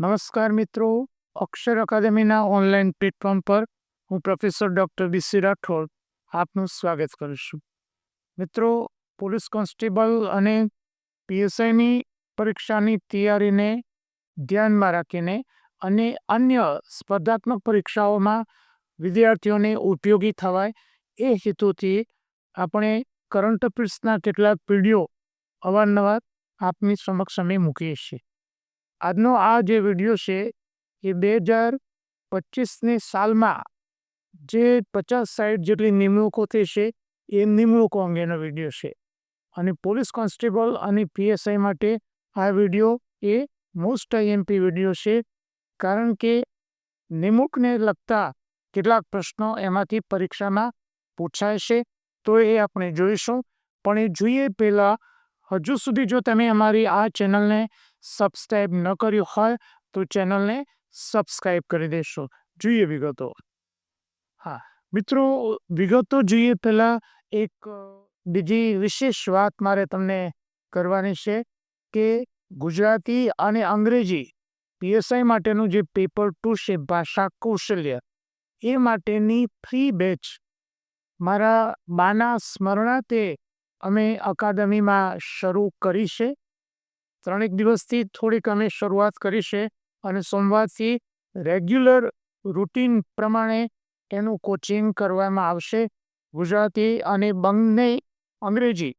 નમસ્કાર મિત્રો, અક્ષર અકાદમીના online platform પર હું પ્રોફેસર ડૉક્ટર બી.સી. રાઠોડ આપનું સ્વાગત કરું છું. મિત્રો, પોલીસ કોન્સ્ટેબલ અને પીએસઆઈની પરીક્ષાની તૈયારીને ધ્યાનમાં રાખીને અને અન્ય સ્પર્ધાત્મક પરીક્ષાઓમાં વિદ્યાર્થીઓને ઉપયોગી થવાય એ હેતુથી આપણે કરંટ અફેર્સના કેટલાક વિડીયો અવારનવાર આપની સમક્ષ અમે મૂકીએ છીએ. આજનો આ જે વિડીયો છે એ 2025ની સાલમાં જે 50-60 જેટલી નિમણૂકો થઈ છે એ નિમણૂકો અંગેનો વિડીયો છે. અને પોલીસ કોન્સ્ટેબલ અને પીએસઆઈ માટે આ વિડીયો એ મોસ્ટ આઈએમપી વિડીયો છે, કારણ કે નિમણૂકને લગતા કેટલાક પ્રશ્નો એમાંથી પરીક્ષામાં પૂછાય છે, તો એ આપણે જોઈશું. પણ એ જોઈએ પહેલાં હજુ સુધી જો તમે અમારી આ ચેનલને સબસ્ક્રાઈબ ન કર્યું હોય તો ચેનલને સબસ્ક્રાઈબ કરી દેશો. જોઈએ વિગતો. હા મિત્રો, વિગતો જોઈએ પહેલાં એક બીજી વિશેષ વાત મારે તમને કરવાની છે કે ગુજરાતી અને અંગ્રેજી પીએસઆઈ માટેનું જે પેપર 2 છે, ભાષા કૌશલ્ય, એ માટેની ફ્રી બેચ મારા બાના સ્મરણાર્થે અમે અકાદમીમાં શરૂ કરી છે. 3 દિવસથી થોડીક અમે શરૂઆત કરી છે અને સોમવારથી રેગ્યુલર રૂટીન પ્રમાણે એનું કોચિંગ કરવામાં આવશે. ગુજરાતી અને અંગ્રેજી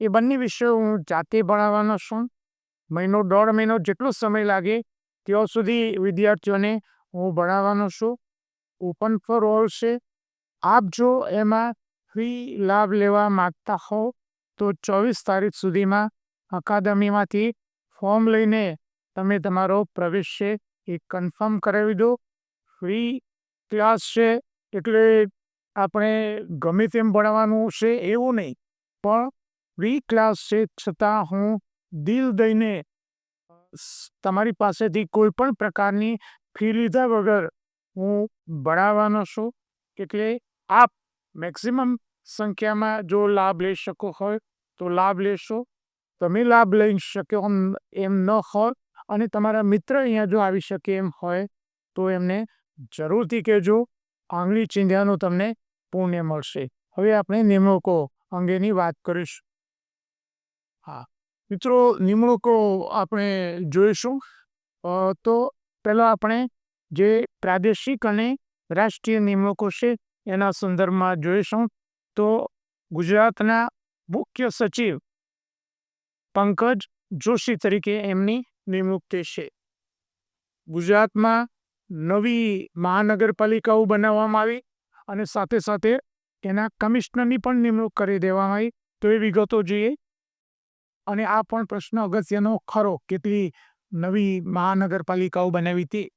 એ બંને વિષયો હું જાતે ભણાવવાનો છું. 1.5 મહિનો જેટલો સમય લાગે ત્યાં સુધી વિદ્યાર્થીઓને હું ભણાવવાનો છું. ઓપન ફોર ઓલ છે. આપ જો એમાં ફ્રી લાભ લેવા માગતા હો તો 24 તારીખ સુધીમાં અકાદમીમાંથી ફોર્મ લઈને તમે તમારો પ્રવેશ છે એ કન્ફર્મ કરાવી દો. ફ્રી ક્લાસ છે એટલે આપણે ગમે તેમ ભણાવવાનું છે એવું નહીં, પણ ફ્રી ક્લાસ છે છતાં હું દિલ દઈને તમારી પાસેથી કોઈ પણ પ્રકારની ફી લીધા વગર હું ભણાવવાનો છું. એટલે આપ મેક્સિમમ સંખ્યામાં જો લાભ લઈ શકો હોય તો લાભ લેશો. તમે લાભ લઈ શકો એમ ન હોય અને તમારા મિત્ર અહીંયા જો આવી શકે એમ હોય તો એમને જરૂરથી કહેજો. આંગળી ચીંધ્યાનું તમને પુણ્ય મળશે. હવે આપણે નિમણૂકો અંગેની વાત કરીશું. હા મિત્રો, નિમણૂકો આપણે જોઈશું. તો પહેલાં આપણે જે પ્રાદેશિક અને રાષ્ટ્રીય નિમણૂકો છે એના સંદર્ભમાં જોઈશું. તો ગુજરાતના મુખ્ય સચિવ પંકજ જોશી તરીકે એમની નિમણૂક થઈ છે. ગુજરાતમાં નવી મહાનગરપાલિકાઓ બનાવવામાં આવી અને સાથે સાથે એના કમિશનરની પણ નિમણૂક કરી દેવામાં આવી. તો એ વિગતો જોઈએ. અને આ પણ પ્રશ્ન અગત્યનો ખરો, કેટલી નવી મહાનગરપાલિકાઓ બનાવી હતી.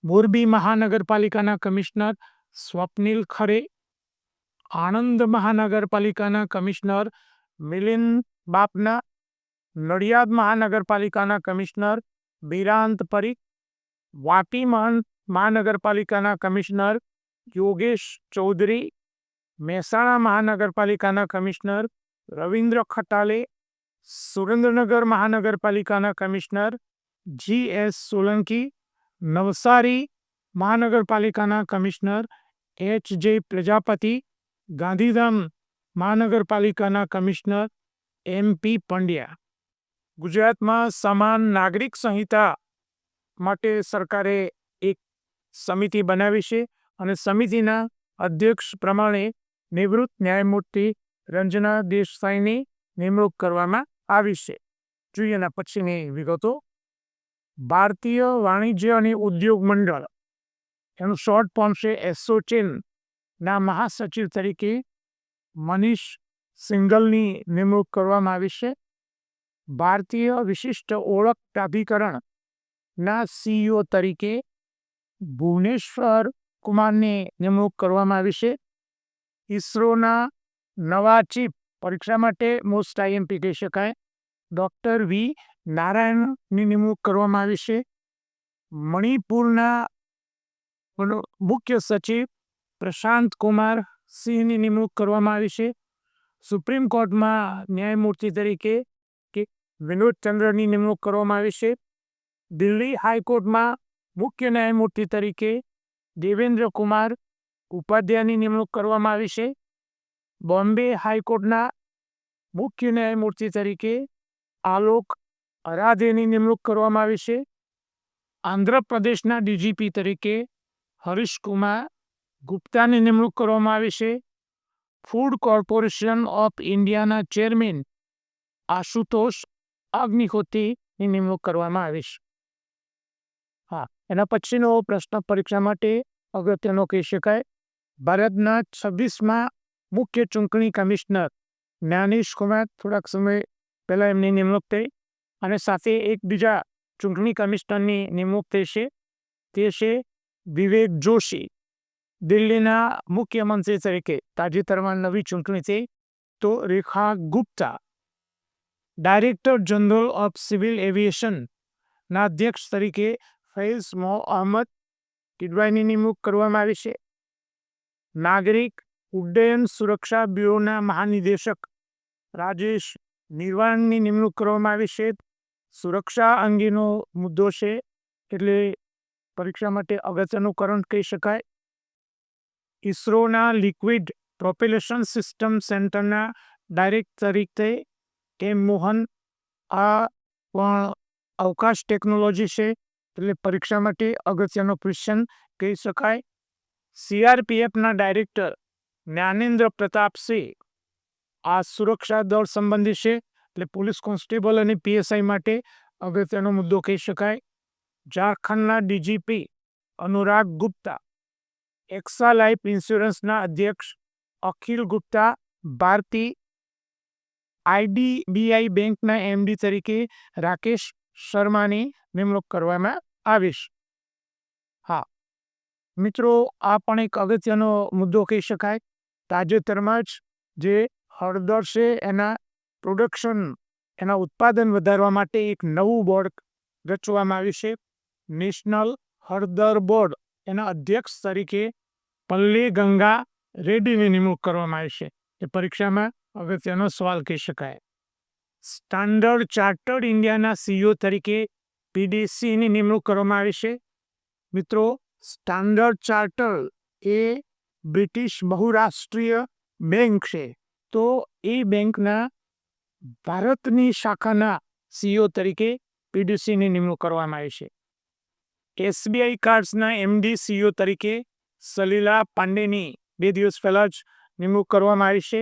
મોરબી મહાનગરપાલિકાના કમિશનર સ્વપ્નિલ ખરે, આણંદ મહાનગરપાલિકાના કમિશનર મિલિંદ બાપના, નડિયાદ મહાનગરપાલિકાના કમિશનર બિરાંત પરીખ, વાપી મહાનગરપાલિકાના કમિશનર યોગેશ ચૌધરી, મહેસાણા મહાનગરપાલિકાના કમિશનર રવિન્દ્ર ખટાલે, સુરેન્દ્રનગર મહાનગરપાલિકાના કમિશનર GS સોલંકી, નવસારી મહાનગરપાલિકાના કમિશનર HJ પ્રજાપતિ, ગાંધીધામ મહાનગરપાલિકાના કમિશનર MP પંડ્યા. ગુજરાતમાં સમાન નાગરિક સંહિતા માટે સરકારે એક સમિતિ બનાવી છે અને સમિતિના અધ્યક્ષ પ્રમાણે નિવૃત્ત ન્યાયમૂર્તિ રંજના દેસાઈની નિમણૂક કરવામાં આવી છે. જોઈએ એના પછીની વિગતો. ભારતીય વાણિજ્ય અને ઉદ્યોગ મંડળ, એનું શોર્ટ ફોર્મ છે એસોચેમ, ના મહાસચિવ તરીકે મનીષ સિંઘલની નિમણૂક કરવામાં આવી છે. ભારતીય વિશિષ્ટ ઓળખ પ્રાધિકરણના CEO તરીકે ભુવનેશ્વર કુમારની નિમણૂક કરવામાં આવી છે. ઇસરોના નવા ચીફ, પરીક્ષા માટે મોસ્ટ આઈએમપી કહી શકાય, ડૉક્ટર વી નારાયણની નિમણૂક કરવામાં આવી છે. મણિપુરના મુખ્ય સચિવ પ્રશાંત કુમાર સિંહની નિમણૂક કરવામાં આવી છે. સુપ્રીમ કોર્ટમાં ન્યાયમૂર્તિ તરીકે વિનોદ ચંદ્રની નિમણૂક કરવામાં આવી છે. દિલ્હી હાઈકોર્ટમાં મુખ્ય ન્યાયમૂર્તિ તરીકે દેવેન્દ્ર કુમાર ઉપાધ્યાયની નિમણૂક કરવામાં આવી છે. બોમ્બે હાઈકોર્ટના મુખ્ય ન્યાયમૂર્તિ તરીકે આલોક અરાધેની નિમણૂક કરવામાં આવી છે. આંધ્રપ્રદેશના ડીજીપી તરીકે હરીશ કુમાર ગુપ્તાની નિમણૂક કરવામાં આવી છે. ફૂડ કોર્પોરેશન ઓફ ઇન્ડિયાના ચેરમેન આશુતોષ અગ્નિહોત્રીની નિમણૂક કરવામાં આવી છે. હા, એના પછીનો પ્રશ્ન પરીક્ષા માટે અગત્યનો કહી શકાય. ભારતના 26મા મુખ્ય ચૂંટણી કમિશનર જ્ઞાનેશ કુમાર થોડાક સમય પહેલા એમની નિમણૂક થઈ, અને સાથે એક બીજા ચૂંટણી કમિશનરની નિમણૂક થઈ છે. તે છે વિવેક જોશી. દિલ્હીના મુખ્યમંત્રી તરીકે તાજેતરમાં નવી ચૂંટણી થઈ. તો Rekha Gupta director general of civil એવિએશનના અધ્યક્ષ તરીકે ફૈઝ મોહમ્મદ કિડવાઈની નિમણૂક કરવામાં આવી છે. નાગરિક ઉડ્ડયન સુરક્ષા બ્યુરોના મહાનિદેશક રાજેશ નિર્વાણની નિમણૂક કરવામાં આવી છે. સુરક્ષા અંગેનો મુદ્દો છે, એટલે પરીક્ષા માટે અગત્યનું કરંટ કહી શકાય. ઇસરોના લિક્વિડ પ્રોપેલેશન સિસ્ટમ સેન્ટરના ડાયરેક્ટર તરીકે એમ મોહન. આ પણ અવકાશ ટેકનોલોજી છે, એટલે પરીક્ષા માટે અગત્યનો ક્વેશ્ચન કહી શકાય. સીઆરપીએફના ડાયરેક્ટર જ્ઞાનેન્દ્ર પ્રતાપ સિંહ. આ સુરક્ષા દળ સંબંધી છે, એટલે પોલીસ કોન્સ્ટેબલ અને પીએસઆઈ માટે અગત્યનો મુદ્દો કહી શકાય. ઝારખંડના DGP Anurag Gupta. AXA life ઇન્સ્યોરન્સના અધ્યક્ષ અખિલ ગુપ્તા ભારતી. આઈડીબીઆઈ બેંકના એમડી તરીકે રાકેશ શર્માની નિમણૂક કરવામાં આવી છે. હા મિત્રો, આ પણ એક અગત્યનો મુદ્દો કહી શકાય. તાજેતરમાં જ જે હળદર છે એના પ્રોડક્શન, એના ઉત્પાદન વધારવા માટે એક નવું બોર્ડ રચવામાં આવ્યું છે. નેશનલ હળદર બોર્ડ. એના અધ્યક્ષ તરીકે પલ્લે ગંગા રેડ્ડીની નિમણૂક કરવામાં આવી છે. એ પરીક્ષામાં અગત્યનો સવાલ કહી શકાય. સ્ટાન્ડર્ડ ચાર્ટર્ડ ઇન્ડિયાના સીઈઓ તરીકે પીડીસીની નિમણૂક કરવામાં આવી છે. મિત્રો, સ્ટાન્ડર્ડ ચાર્ટર્ડ એ બ્રિટિશ બહુરાષ્ટ્રીય બેંક છે. તો એ બેંકના ભારતની શાખાના સીઈઓ તરીકે પીડીસીની નિમણૂક કરવામાં આવી છે. એસબીઆઈ કાર્ડ્સના એમડી સીઈઓ તરીકે સલીલા પાંડેની 2 દિવસ પહેલા જ નિમણૂક કરવામાં આવી છે.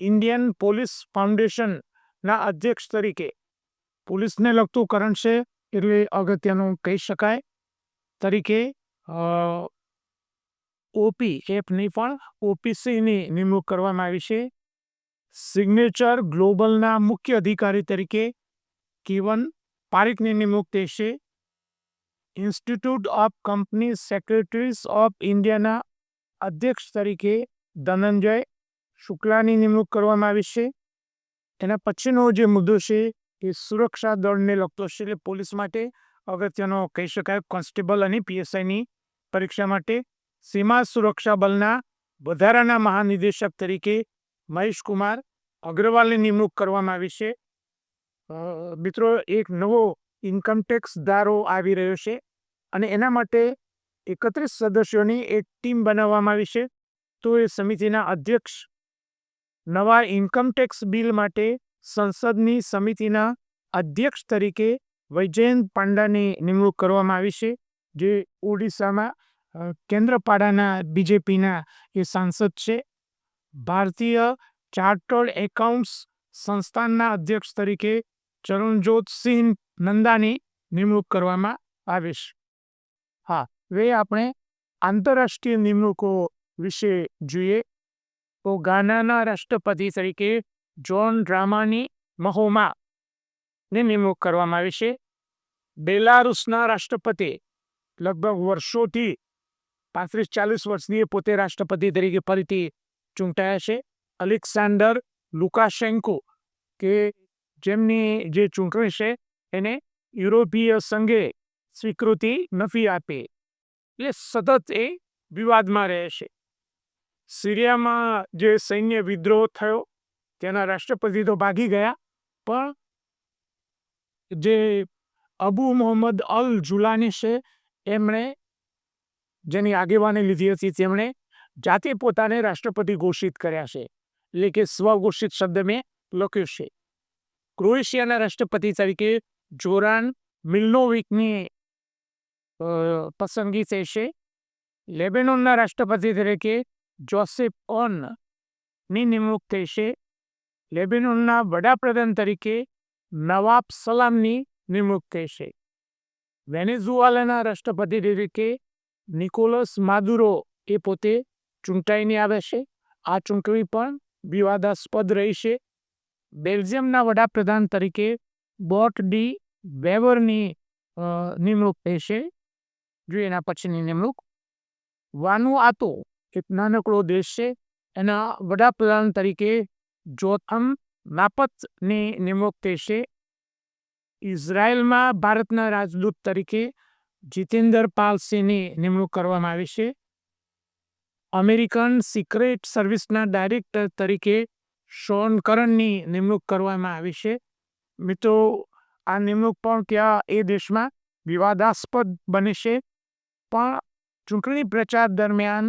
ઇન્ડિયન પોલીસ ફાઉન્ડેશનના અધ્યક્ષ તરીકે પોલીસને લગતું કરંટ છે, એટલે અગત્યનું કહી શકાય. તરીકે ઓપી એફની પણ ઓપીસીની નિમણૂક કરવામાં આવી છે. સિગ્નેચર ગ્લોબલના મુખ્ય અધિકારી તરીકે કેવન પારેખની નિમણૂક થઈ છે. Institute of company secretaries of ઇન્ડિયાના અધ્યક્ષ તરીકે ધનંજય શુક્લાની નિમણૂક કરવામાં આવી છે. એના પછીનો જે મુદ્દો છે એ સુરક્ષા દળને લગતો છે, એટલે પોલીસ માટે અગત્યનો કહી શકાય. કોન્સ્ટેબલ અને પીએસઆઈની પરીક્ષા માટે સીમા સુરક્ષા બલના વધારાના મહાનિદેશક તરીકે મહેશ કુમાર અગ્રવાલની નિમણૂક કરવામાં આવી છે. મિત્રો, એક નવો ઇન્કમટેક્સ ધારો આવી રહ્યો છે, અને એના માટે 31 સદસ્યોની એક ટીમ બનાવવામાં આવી છે. તો એ સમિતિના અધ્યક્ષ નવા ઇન્કમટેક્સ બિલ માટે સંસદની સમિતિના અધ્યક્ષ તરીકે વૈજયંત પાંડાની નિમણૂક કરવામાં આવી છે, જે ઓડિશામાં કેન્દ્રપાડાના બીજેપીના એ સાંસદ છે. ભારતીય ચાર્ટર્ડ એકાઉન્ટ્સ સંસ્થાનના અધ્યક્ષ તરીકે ચરણજોત સિંહ નંદાની નિમણૂક કરવામાં આવી છે. હા, હવે આપણે આંતરરાષ્ટ્રીય નિમણૂકો વિશે જોઈએ. તો ગાનાના રાષ્ટ્રપતિ તરીકે જોન ડ્રામાની મહોમાની નિમણૂક કરવામાં આવી છે. બેલારુસના રાષ્ટ્રપતિ લગભગ વર્ષોથી 35-40 વર્ષની પોતે રાષ્ટ્રપતિ તરીકે ફરીથી ચૂંટાયા છે. અલેક્સાન્ડર લુકાશેન્કો, કે જેમની જે ચૂંટણી છે એને યુરોપીય સંઘે સ્વીકૃતિ નથી આપી, એટલે સતત એ વિવાદમાં રહે છે. સિરિયામાં જે સૈન્ય વિદ્રોહ થયો તેના રાષ્ટ્રપતિ તો ભાગી ગયા, પણ જે અબુ મોહમ્મદ અલ જુલાની છે, એમણે જેની આગેવાની લીધી હતી, તેમણે જાતે પોતાને રાષ્ટ્રપતિ ઘોષિત કર્યા છે, એટલે કે સ્વઘોષિત શબ્દ મેં લખ્યું છે. ક્રોએશિયાના રાષ્ટ્રપતિ તરીકે જોરાન મિલ્નોવિકની પસંદગી થઈ છે. લેબેનોનના રાષ્ટ્રપતિ તરીકે જોસેફ ઓન ની નિમણૂક થઈ છે. લેબેનોનના વડાપ્રધાન તરીકે નવાબ સલામની નિમણૂક થઈ છે. વેનેઝુએલાના રાષ્ટ્રપતિ તરીકે નિકોલસ માદુરો એ પોતે ચૂંટાઈને આવે છે. આ ચૂંટણી પણ વિવાદાસ્પદ રહી છે. બેલ્જિયમના વડાપ્રધાન તરીકે બોટ ડી વેવરની નિમણૂક થઈ છે. જોઈએ એના પછીની નિમણૂક. વાનુઆતુ એક નાનકડો દેશ છે, એના વડાપ્રધાન તરીકે જોથમ નાપતની નિમણૂક થઈ છે. ઇઝરાયલમાં ભારતના રાજદૂત તરીકે જીતેન્દર પાલ સિંહની નિમણૂક કરવામાં આવી છે. અમેરિકન સિક્રેટ સર્વિસના ડાયરેક્ટર તરીકે શોન કરનની નિમણૂક કરવામાં આવી છે. મિત્રો, આ નિમણૂક પણ ત્યાં એ દેશમાં વિવાદાસ્પદ બને છે. પણ ચૂંટણી પ્રચાર દરમિયાન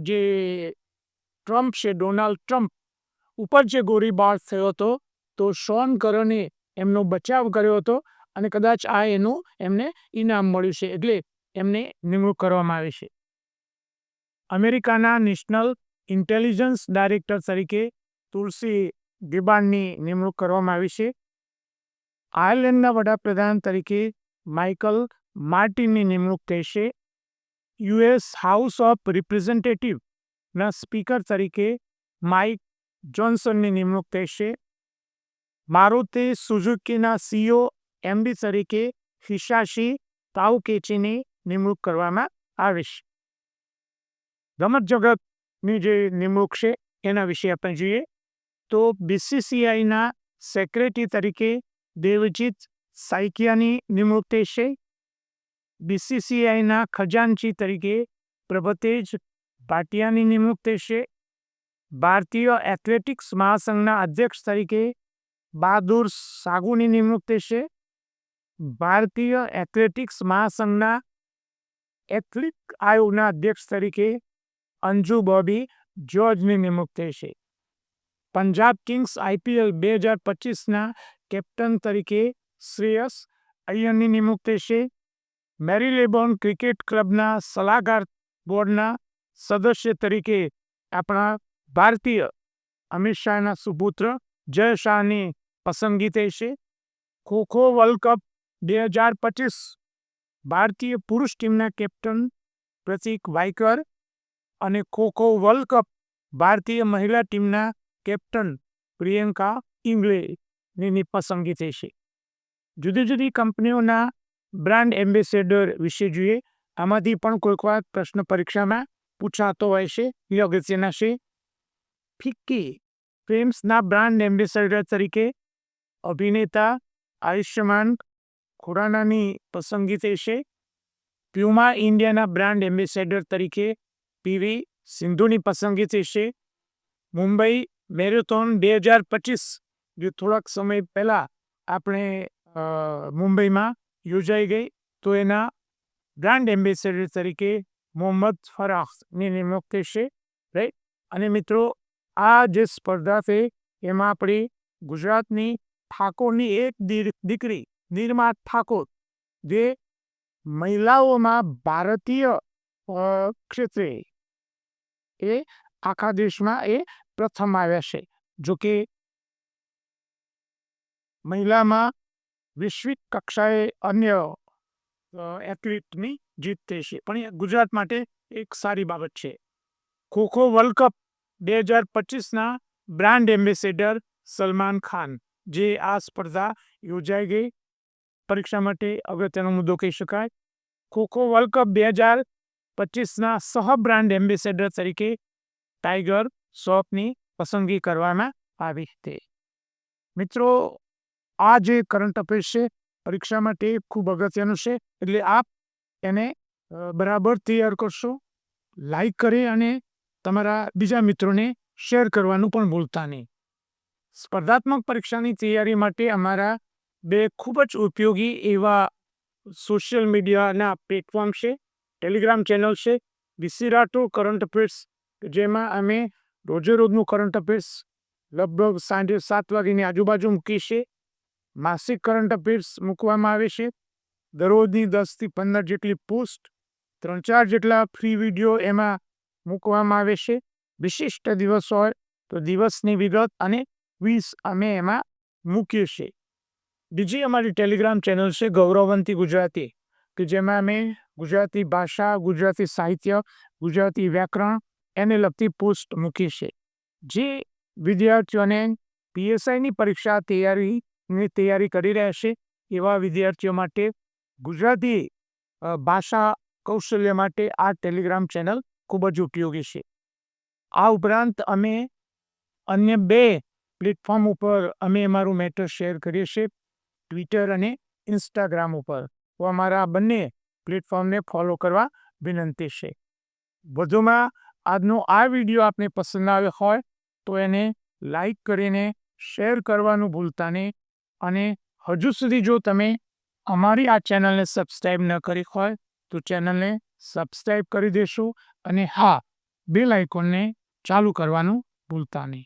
જે ટ્રમ્પ છે, ડોનાલ્ડ ટ્રમ્પ ઉપર જે ગોળીબાર થયો હતો, તો શોન કરને એમનો બચાવ કર્યો હતો અને કદાચ આ એનું એમને ઇનામ મળ્યું છે, એટલે એમને નિમણૂક કરવામાં આવી છે. અમેરિકાના નેશનલ ઇન્ટેલિજન્સ ડાયરેક્ટર તરીકે તુલસી ગિબાર્ડની નિમણૂક કરવામાં આવી છે. આયર્લેન્ડના વડાપ્રધાન તરીકે માઇકલ માર્ટિનની નિમણૂક થઈ છે. યુએસ હાઉસ ઓફ રિપ્રેઝેન્ટેટિવના સ્પીકર તરીકે માઇક જોન્સનની નિમણૂક થઈ છે. મારુતિ સુઝુકીના સીઈઓ એમડી તરીકે હિસાશી તાઉકેચીની નિમણૂક કરવામાં આવી છે. રમત જગતની જે નિમણૂક છે એના વિશે આપણે જોઈએ તો બીસીસીઆઈના સેક્રેટરી તરીકે દેવજીત સાઇકિયાની નિમણૂક થઈ છે. બીસીસીઆઈના ખજાનચી તરીકે પ્રભતેજ ભાટિયાની નિમણૂક થઈ છે. ભારતીય એથ્લેટિક્સ મહાસંઘના અધ્યક્ષ તરીકે બહાદુર સાગુની નિમણૂક થઈ છે. ભારતીય એથ્લેટિક્સ મહાસંઘના એથ્લેટિક આયોગના અધ્યક્ષ તરીકે અંજુ બોબી જ્યોર્જની નિમણૂક થઈ છે. પંજાબ કિંગ્સ આઈપીએલ 2025ના કેપ્ટન તરીકે શ્રેયસ અય્યરની નિમણૂક થઈ છે. મેરીલેબોન ક્રિકેટ ક્લબના સલાહકાર બોર્ડના સદસ્ય તરીકે આપણા ભારતીય અમિત શાહના સુપુત્ર જય શાહની પસંદગી થઈ છે. ખોખો વર્લ્ડ કપ 2025 ભારતીય પુરુષ ટીમના કેપ્ટન પ્રતીક વાઇકર અને ખોખો વર્લ્ડ કપ ભારતીય મહિલા ટીમના કેપ્ટન પ્રિયંકા ઇંગ્લેની પસંદગી થઈ છે. જુદી જુદી કંપનીઓના બ્રાન્ડ એમ્બેસેડર વિશે જોઈએ. આમાંથી પણ કોઈક વાર પ્રશ્ન પરીક્ષામાં પૂછાતો હોય છે. એ અગત્યના છે. ફિક્કી ફિલ્મ્સના બ્રાન્ડ એમ્બેસેડર તરીકે અભિનેતા આયુષ્યમાન ખુરાનાની પસંદગી થઈ છે. પ્યુમા ઇન્ડિયાના બ્રાન્ડ એમ્બેસેડર તરીકે પીવી સિંધુની પસંદગી થઈ છે. મુંબઈ મેરેથોન 2025 જે થોડાક સમય પહેલાં આપણે મુંબઈમાં યોજાઈ ગઈ, તો એના બ્રાન્ડ એમ્બેસેડર તરીકે મોહમ્મદ ફરાહની નિમણૂક થઈ છે. રાઈટ. અને મિત્રો, આ જે સ્પર્ધા છે એમાં આપણી ગુજરાતની ઠાકોરની એક દીકરી નિર્મા ઠાકોર, જે મહિલાઓમાં ભારતીય ક્ષેત્રે એ આખા દેશમાં એ પ્રથમ આવ્યા છે. જોકે મહિલામાં વૈશ્વિક કક્ષાએ અન્ય એથ્લીટની જીત થઈ છે, પણ એ ગુજરાત માટે એક સારી બાબત છે. ખોખો વર્લ્ડ કપ 2025ના બ્રાન્ડ એમ્બેસેડર સલમાન ખાન, જે આ સ્પર્ધા યોજાઈ ગઈ, પરીક્ષા માટે અગત્યનો મુદ્દો કહી શકાય. ખોખો વર્લ્ડ કપ 2025ના સહ બ્રાન્ડ એમ્બેસેડર તરીકે ટાઈગર શ્રોફની પસંદગી કરવામાં આવી હતી. મિત્રો, આ જે કરંટ અફેર્સ છે પરીક્ષા માટે ખૂબ અગત્યનું છે, એટલે આપ એને બરાબર તૈયાર કરશો. લાઈક કરી અને તમારા બીજા મિત્રોને શેર કરવાનું પણ ભૂલતા નહીં. સ્પર્ધાત્મક પરીક્ષાની તૈયારી માટે અમારા બે ખૂબ જ ઉપયોગી એવા સોશિયલ મીડિયાના પ્લેટફોર્મ છે. ટેલિગ્રામ ચેનલ છે વીસી રાઠોડ કરંટ અફેર્સ, જેમાં અમે રોજે રોજનું કરંટ અફેર્સ લગભગ સાંજે 7 વાગ્યાની આજુબાજુ મૂકીએ છીએ. માસિક કરંટ અફેર્સ મૂકવામાં આવે છે. દરરોજની 10થી 15 જેટલી પોસ્ટ, 3-4 જેટલા ફ્રી વિડીયો એમાં મૂકવામાં આવે છે. વિશિષ્ટ દિવસ હોય તો દિવસની વિગત અને ક્વિઝ અમે એમાં મૂકીએ છીએ. બીજી અમારી ટેલિગ્રામ ચેનલ છે ગૌરવવંતી ગુજરાતી, કે જેમાં અમે ગુજરાતી ભાષા, ગુજરાતી સાહિત્ય, ગુજરાતી વ્યાકરણ એને લગતી પોસ્ટ મૂકી છે. જે વિદ્યાર્થીઓને પીએસઆઈની પરીક્ષા તૈયારી કરી રહ્યા છે એવા વિદ્યાર્થીઓ માટે ગુજરાતી ભાષા કૌશલ્ય માટે આ ટેલિગ્રામ ચેનલ ખૂબ જ ઉપયોગી છે. આ ઉપરાંત અમે અન્ય 2 પ્લેટફોર્મ ઉપર અમે અમારું મેટર શેર કરીએ છીએ, ટ્વિટર અને ઇન્સ્ટાગ્રામ ઉપર. તો અમારા બંને પ્લેટફોર્મને ફોલો કરવા વિનંતી છે. વધુમાં આજનો આ વિડીયો આપને પસંદ આવ્યો હોય તો એને લાઈક કરીને શેર કરવાનું ભૂલતા નહીં. અને હજુ સુધી જો તમે અમારી આ ચેનલને સબસ્ક્રાઈબ ન કરી હોય તો ચેનલને સબસ્ક્રાઈબ કરી દેશો. અને હા, બેલ આઇકોનને ચાલુ કરવાનું ભૂલતા નહીં.